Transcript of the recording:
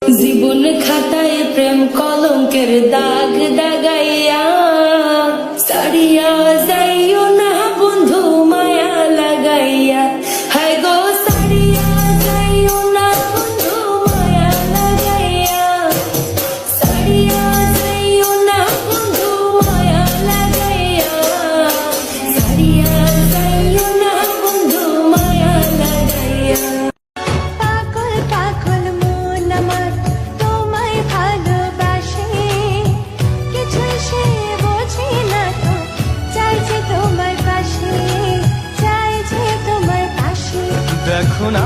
জীবন খাতায় প্রেম কলঙ্কের দাগ দাগাইয়া সারিয়া যাইও না বন্ধু মায়া লাগাইয়া। হায় গো সারিয়া যাইও না বন্ধু মায়া লাগাইয়া, সারিয়া যাইও না বন্ধু মায়া লাগাইয়া, সারিয়া যাইও না বন্ধু মায়া লাগাইয়া। পাগল পাগল মন আমার তোমায় ভালোবাসে, কিছুই সে বোঝে না তো, চাই যে তোমার পাশে, চাই যে তোমার পাশে। দেখো না